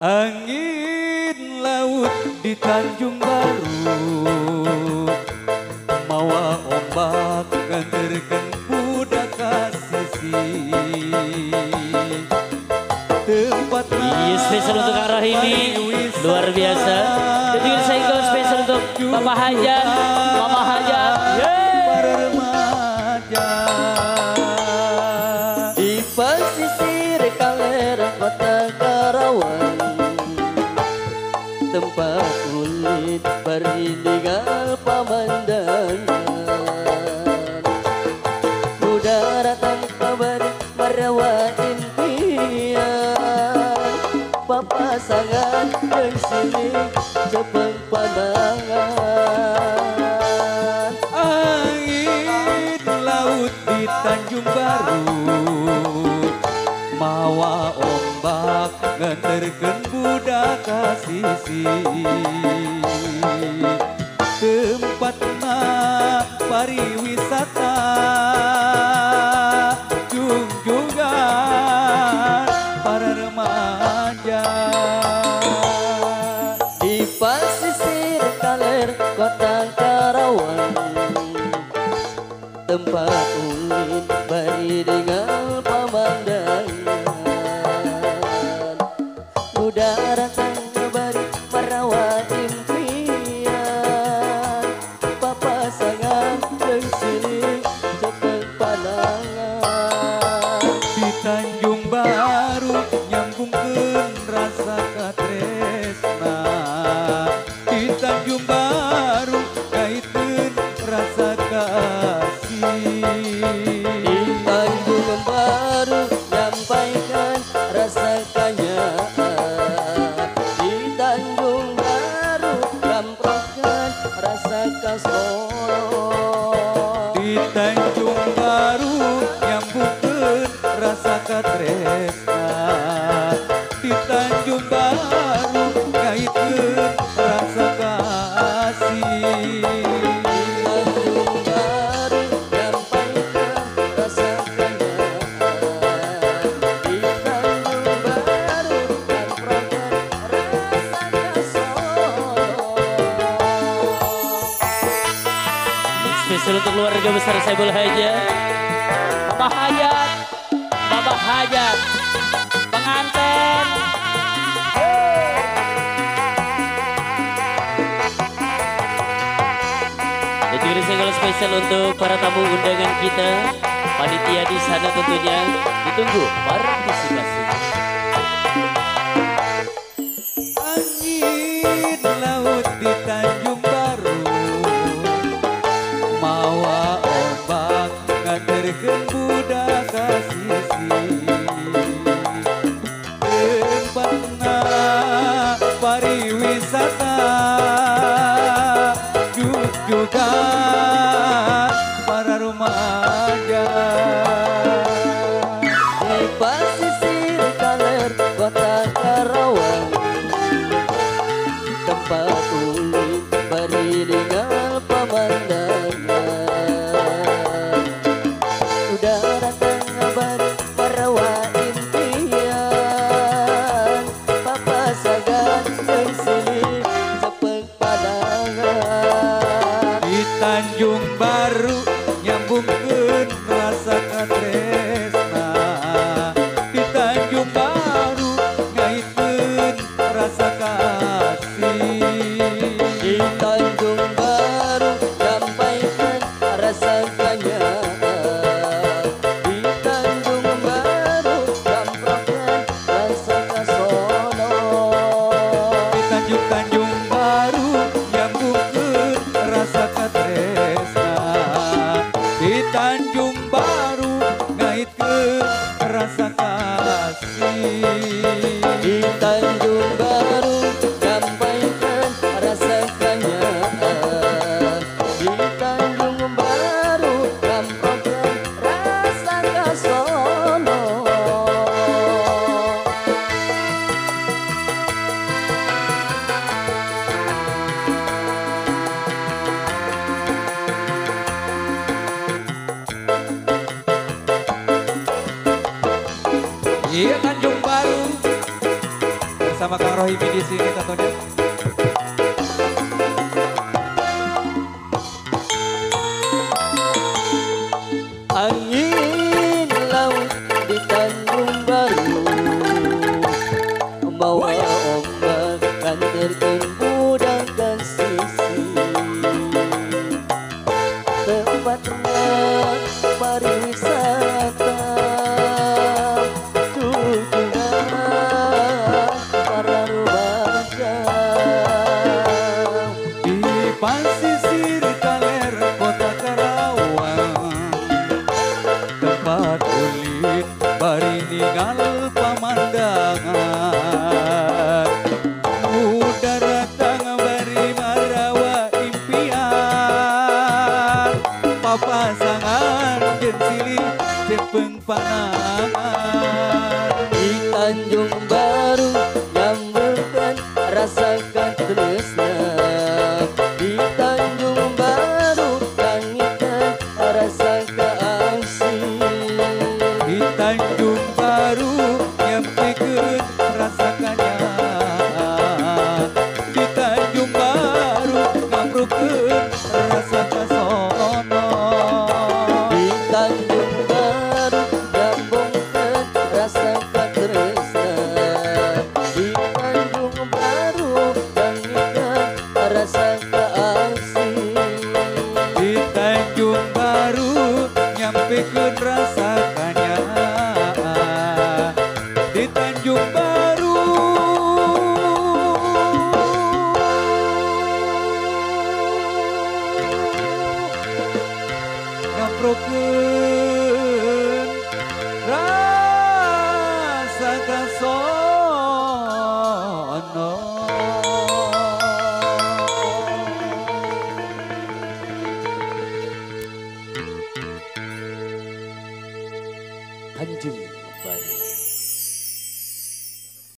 Angin laut di Tanjung Baru, mawa ombak nganterkeun budak ka sisi. Tempatna Iya, spesial untuk Kak Rahimi, luar biasa. Dan juga saya spesial untuk Bapak Hajan, Mama Hajan. para remaja. Di pesisir Kaler kota Karawang, tempat kulit berininggal pemandangan. Udara tanpa merawa impian, papasangan dan sini cepeng pandangan. Angin laut di Tanjung Baru, mawa ombak nganterkeun budak ka sisi. Tempatna pariwisata, junjungan para remaja. Di pesisir Kaler kota Karawang, tempat ulin beriringan pemandangan. Udara tanpa merawa impian, papasangan dan sini cepeng pandangan. Di Tanjung Baru nyambungkeun rasa katresna. Di Tanjung Baru kaitkeun rasa kasih. Di Tanjung Baru nyampaikan rasa kanyaan. Di Tanjung Baru lamprokan rasa kasoro. Di Tanjung Baru nyambungkeun rasa katresna. Di Tanjung Baru kaitkeun rasa kasih. Tanjung Baru nyampaikan rasa kanyaan. Di Tanjung Baru lamprokan rasa kasoro. Spesial untuk keluarga besar Saibul Hajat, Bapak Hajat, Bapak Hajat, pengantin. Dan juga single spesial untuk para tamu undangan kita, panitia di sana tentunya ditunggu partisipasi. Angin laut di Tanjung Baru, mawa ombak nganterkeun budak ka sisi. Tempatna pariwisata, junjungan para remaja. Di pesisir bersama Kang Rohimi di sini tentunya. Angin laut di Tanjung Baru membawa ombak kan tertimbun dan sisi tempat pariwisata kunjungan para remaja Di pasisir kaler kota Karawang, tempat ulin bari ninggal pamandangan, udara tang bari marawa impian, papasangan jeung silih cepeng panangan. di Tanjung Baru nyambungkan rasakan tresna di Tanjung Baru kangikan rasa keasih Di Tanjung Baru nyampikeun rasakannya, di Tanjung Baru ngabrukeun rasa kasono. di Tanjung Baru nyambungkan rasakan tresna di Tanjung Baru kangikan rasa keasih Di Tanjung Baru nyampikeun rasakannya, di Tanjung Baru ngabrukeun rasa kasono. Tanjung Baru.